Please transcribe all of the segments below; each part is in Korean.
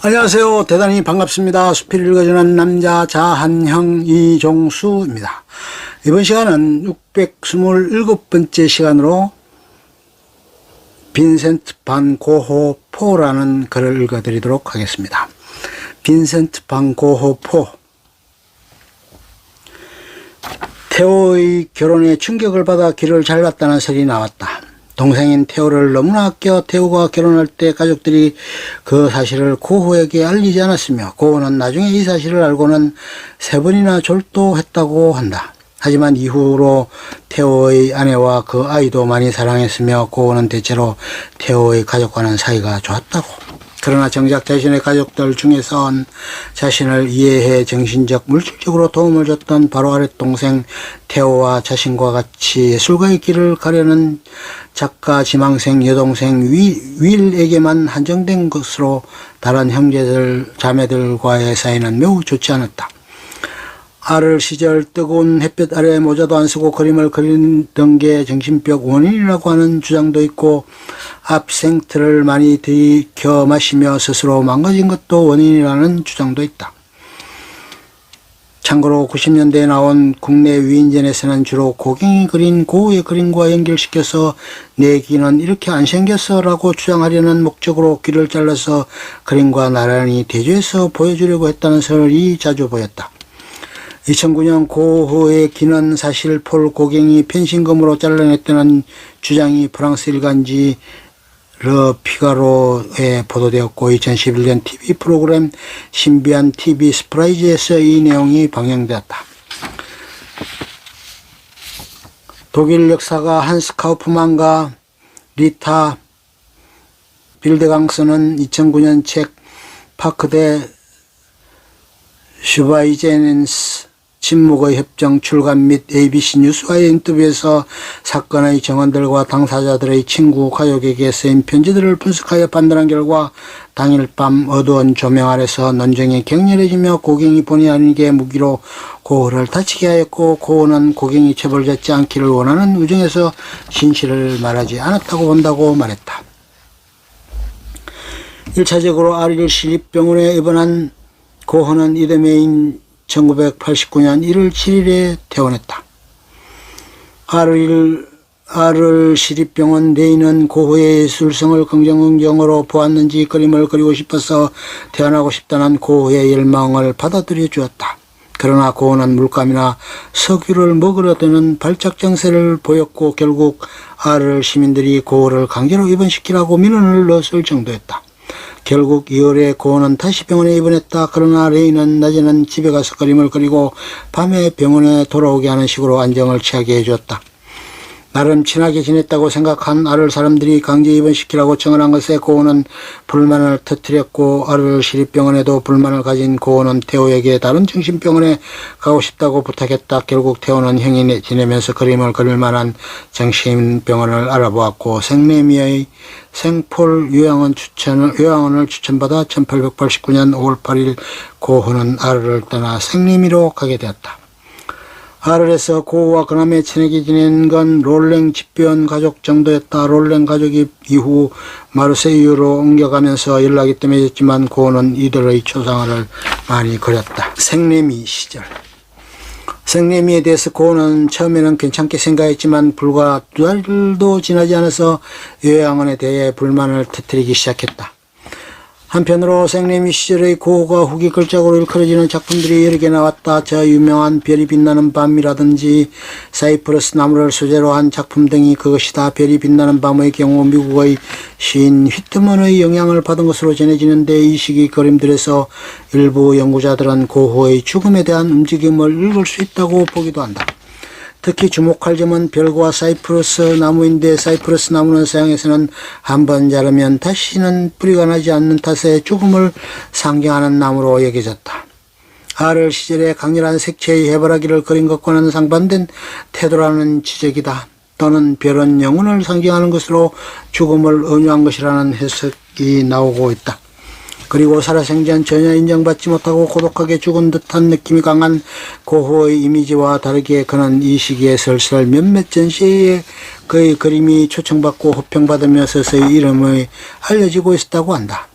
안녕하세요. 대단히 반갑습니다. 수필을 읽어주는 남자 자한형 이종수입니다. 이번 시간은 627번째 시간으로 빈센트 반 고호 포라는 글을 읽어드리도록 하겠습니다. 빈센트 반 고호 포. 테오의 결혼에 충격을 받아 길을 잘랐다는 설이 나왔다. 동생인 테오를 너무나 아껴 테오가 결혼할 때 가족들이 그 사실을 고호에게 알리지 않았으며 고호는 나중에 이 사실을 알고는 3번이나 졸도했다고 한다. 하지만 이후로 테오의 아내와 그 아이도 많이 사랑했으며 고호는 대체로 테오의 가족과는 사이가 좋았다고. 그러나 정작 자신의 가족들 중에선 자신을 이해해 정신적, 물질적으로 도움을 줬던 바로 아랫동생 테오와 자신과 같이 예술가의 길을 가려는 작가 지망생 여동생 윌에게만 한정된 것으로 다른 형제들, 자매들과의 사이는 매우 좋지 않았다. 아를 시절 뜨거운 햇볕 아래 모자도 안 쓰고 그림을 그리던 게 정신병 원인이라고 하는 주장도 있고, 압생트를 많이 들이켜 마시며 스스로 망가진 것도 원인이라는 주장도 있다. 참고로 90년대에 나온 국내 위인전에서는 주로 고갱이 그린 고흐의 그림과 연결시켜서 내 귀는 이렇게 안 생겼어 라고 주장하려는 목적으로 귀를 잘라서 그림과 나란히 대조해서 보여주려고 했다는 설이 자주 보였다. 2009년 고흐의 귀는 사실 폴 고갱이 펜싱검으로 잘라냈다는 주장이 프랑스 일간지 르 피가로에 보도되었고, 2011년 TV 프로그램 신비한 TV 스프라이즈에서 이 내용이 방영되었다. 독일 역사가 한스 카우프만과 리타 빌데강스는 2009년 책 파크대 슈바이제넨스 침묵의 협정 출간 및 ABC 뉴스와의 인터뷰에서 사건의 정원들과 당사자들의 친구, 가족에게 쓰인 편지들을 분석하여 판단한 결과 당일 밤 어두운 조명 아래서 논쟁이 격렬해지며 고갱이 본의 아니게 무기로 고흐를 다치게 하였고, 고흐는 고갱이 처벌받지 않기를 원하는 우정에서 진실을 말하지 않았다고 본다고 말했다. 1차적으로 아릴 시립병원에 입원한 고흐는 이듬해인 1989년 1월 7일에 퇴원했다. 아를 시립병원 내인은 고흐의 예술성을 긍정적으로 보았는지 그림을 그리고 싶어서 태어나고 싶다는 고흐의 열망을 받아들여 주었다. 그러나 고흐는 물감이나 석유를 먹으려 드는 발작 증세를 보였고, 결국 아를 시민들이 고흐를 강제로 입원시키라고 민원을 넣었을 정도였다. 결국 2월에 고흐는 다시 병원에 입원했다. 그러나 레이는 낮에는 집에 가서 그림을 그리고 밤에 병원에 돌아오게 하는 식으로 안정을 취하게 해주었다. 나름 친하게 지냈다고 생각한 아를 사람들이 강제 입원시키라고 청원한 것에 고흐는 불만을 터뜨렸고, 아를 시립병원에도 불만을 가진 고흐는 테오에게 다른 정신병원에 가고 싶다고 부탁했다. 결국 테오는 형이 지내면서 그림을 그릴 만한 정신병원을 알아보았고, 생레미의 생폴 요양원을 추천받아 1889년 5월 8일 고흐는 아르를 떠나 생레미로 가게 되었다. 아르에서 고흐와 그남에 친하게 지낸 건 롤랭 집배원 가족 정도였다. 롤랭 가족이 이후 마르세유로 옮겨가면서 연락이 뜸해졌지만 고흐는 이들의 초상화를 많이 그렸다. 생레미 시절. 생레미에 대해서 고흐는 처음에는 괜찮게 생각했지만 불과 2달도 지나지 않아서 요양원에 대해 불만을 터뜨리기 시작했다. 한편으로 생레미 시절의 고흐가 후기 걸작으로 일컬어지는 작품들이 여러 개 나왔다. 저 유명한 별이 빛나는 밤이라든지 사이프러스 나무를 소재로 한 작품 등이 그것이다. 별이 빛나는 밤의 경우 미국의 시인 휘트먼의 영향을 받은 것으로 전해지는데, 이 시기 그림들에서 일부 연구자들은 고흐의 죽음에 대한 움직임을 읽을 수 있다고 보기도 한다. 특히 주목할 점은 별과 사이프러스 나무인데, 사이프러스 나무는 서양에서는 한번 자르면 다시는 뿌리가 나지 않는 탓에 죽음을 상징하는 나무로 여겨졌다. 아를 시절에 강렬한 색채의 해바라기를 그린 것과는 상반된 태도라는 지적이다. 또는 별은 영혼을 상징하는 것으로 죽음을 은유한 것이라는 해석이 나오고 있다. 그리고 살아생전 전혀 인정받지 못하고 고독하게 죽은 듯한 느낌이 강한 고흐의 이미지와 다르게 그는 이 시기에 슬슬 몇몇 전시회에 그의 그림이 초청받고 호평받으며 서서히 이름이 알려지고 있었다고 한다.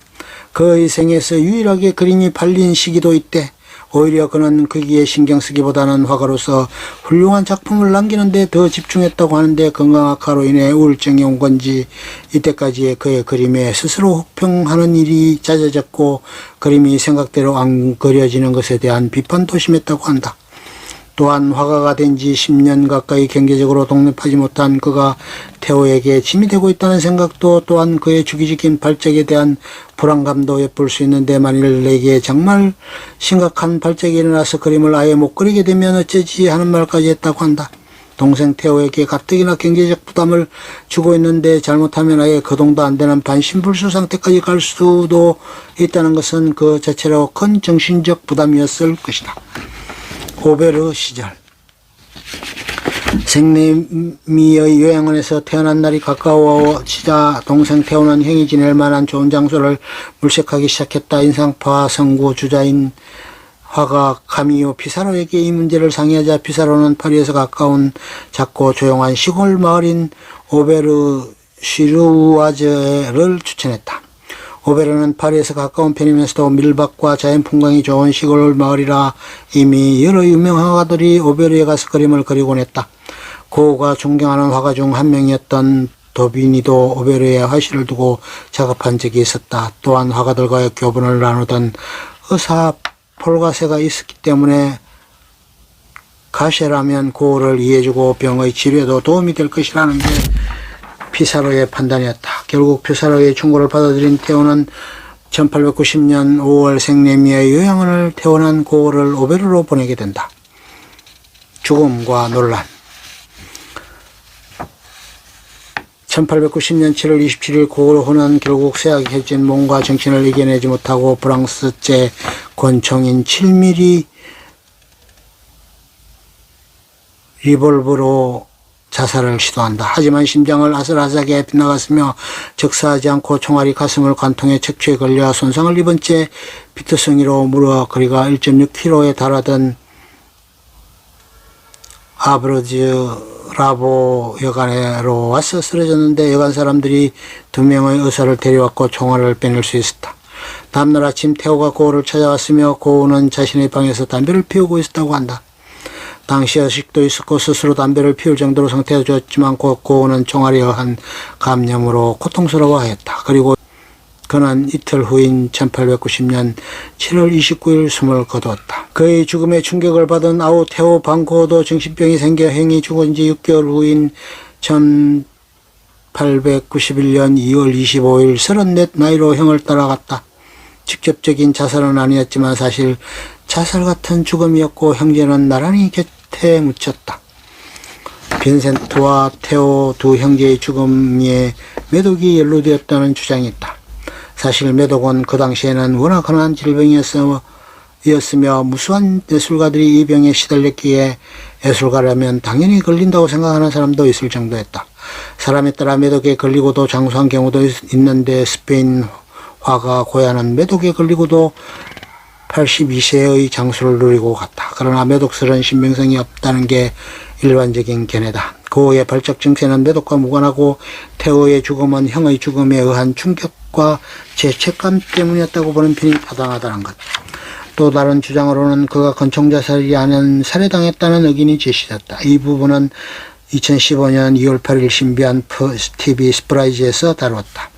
그의 생에서 유일하게 그림이 팔린 시기도 있대. 오히려 그는 거기에 신경 쓰기보다는 화가로서 훌륭한 작품을 남기는데 더 집중했다고 하는데 건강 악화로 인해 우울증이 온 건지 이때까지의 그의 그림에 스스로 혹평하는 일이 잦아졌고 그림이 생각대로 안 그려지는 것에 대한 비판도 심했다고 한다. 또한 화가가 된 지 10년 가까이 경제적으로 독립하지 못한 그가 태호에게 짐이 되고 있다는 생각도 또한 그의 주기적인 발작에 대한 불안감도 엿볼 수 있는데 만일 내게 정말 심각한 발작이 일어나서 그림을 아예 못 그리게 되면 어쩌지 하는 말까지 했다고 한다. 동생 태호에게 가뜩이나 경제적 부담을 주고 있는데 잘못하면 아예 거동도 안 되는 반신불수 상태까지 갈 수도 있다는 것은 그 자체로 큰 정신적 부담이었을 것이다. 오베르 시절 생내미의 요양원에서 태어난 날이 가까워지자 동생 태호는 형이 지낼 만한 좋은 장소를 물색하기 시작했다. 인상파 성구 주자인 화가 카미오 피사로에게 이 문제를 상의하자 피사로는 파리에서 가까운 작고 조용한 시골 마을인 오베르 쉬르와즈를 추천했다. 오베르는 파리에서 가까운 편이면서도 밀밭과 자연 풍광이 좋은 시골 마을이라 이미 여러 유명 화가들이 오베르에 가서 그림을 그리곤 했다. 고우가 존경하는 화가 중 한 명이었던 도비니도 오베르에 화실을 두고 작업한 적이 있었다. 또한 화가들과의 교분을 나누던 의사 폴가세가 있었기 때문에 가셰라면 고우를 이해해주고 병의 치료에도 도움이 될 것이라는 게 피사로의 판단이었다. 결국 피사로의 충고를 받아들인 태호는 1890년 5월 생내미의 요양원을 퇴원한 고우를 오베르로 보내게 된다. 죽음과 논란 1890년 7월 27일 고우는 결국 쇠약해진 몸과 정신을 이겨내지 못하고 프랑스제 권총인 7mm 리볼브로 자살을 시도한다. 하지만 심장을 아슬아슬하게 빗나갔으며 적사하지 않고 총알이 가슴을 관통해 척추에 걸려 손상을 입은 채 비트성이로 물어 거리가 1.6km에 달하던 아브르즈 라보 여관으로 와서 쓰러졌는데 여관 사람들이 2명의 의사를 데려왔고 총알을 빼낼 수 있었다. 다음날 아침 태호가 고우를 찾아왔으며 고우는 자신의 방에서 담배를 피우고 있었다고 한다. 당시 의식도 있었고 스스로 담배를 피울 정도로 상태가 좋았지만 고우는 총알에 의한 감염으로 고통스러워하였다. 그리고 그는 이틀 후인 1890년 7월 29일 숨을 거두었다. 그의 죽음에 충격을 받은 아우 태호 방고도 정신병이 생겨 형이 죽은 지 6개월 후인 1891년 2월 25일 34 나이로 형을 따라갔다. 직접적인 자살은 아니었지만 사실 자살 같은 죽음이었고 형제는 나란히 곁에 묻혔다. 빈센트와 테오 두 형제의 죽음에 매독이 연루되었다는 주장이 있다. 사실 매독은 그 당시에는 워낙 흔한 질병이었으며 무수한 예술가들이 이 병에 시달렸기에 예술가라면 당연히 걸린다고 생각하는 사람도 있을 정도였다. 사람에 따라 매독에 걸리고도 장수한 경우도 있는데 스페인 화가 고야는 매독에 걸리고도 82세의 장수를 누리고 갔다. 그러나 매독설은 신빙성이 없다는 게 일반적인 견해다. 고우의 발작 증세는 매독과 무관하고 태호의 죽음은 형의 죽음에 의한 충격과 죄책감 때문이었다고 보는 편이 타당하다는 것. 또 다른 주장으로는 그가 권총자살이 아닌 살해당했다는 의견이 제시됐다. 이 부분은 2015년 2월 8일 신비한 TV 스프라이즈에서 다루었다.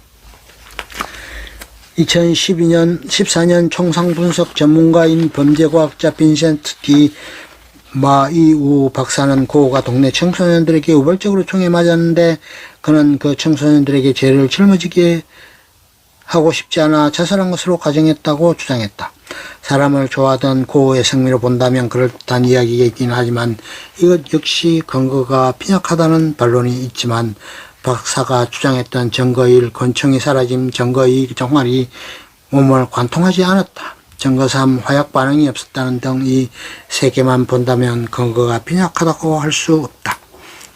2014년 총상분석 전문가인 범죄과학자 빈센트 디 마이우 박사는 고우가 동네 청소년들에게 우발적으로 총에 맞았는데 그는 그 청소년들에게 죄를 짊어지게 하고 싶지 않아 자살한 것으로 가정했다고 주장했다. 사람을 좋아하던 고우의 성미로 본다면 그럴듯한 이야기이긴 하지만 이것 역시 근거가 빈약하다는 반론이 있지만 박사가 주장했던 증거1 권총이 사라짐, 증거2 총알이 몸을 관통하지 않았다, 증거3 화약 반응이 없었다는 등 이 세 개만 본다면 근거가 빈약하다고 할 수 없다.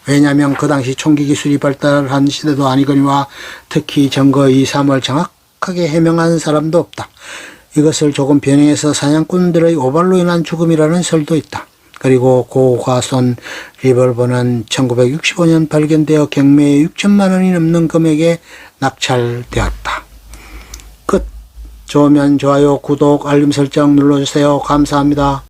왜냐하면 그 당시 총기 기술이 발달한 시대도 아니거니와 특히 증거2, 3을 정확하게 해명한 사람도 없다. 이것을 조금 변형해서 사냥꾼들의 오발로 인한 죽음이라는 설도 있다. 그리고 고우가 쏜 리볼버는 1965년 발견되어 경매에 6천만 원이 넘는 금액에 낙찰되었다. 끝. 좋으면 좋아요, 구독, 알림 설정 눌러주세요. 감사합니다.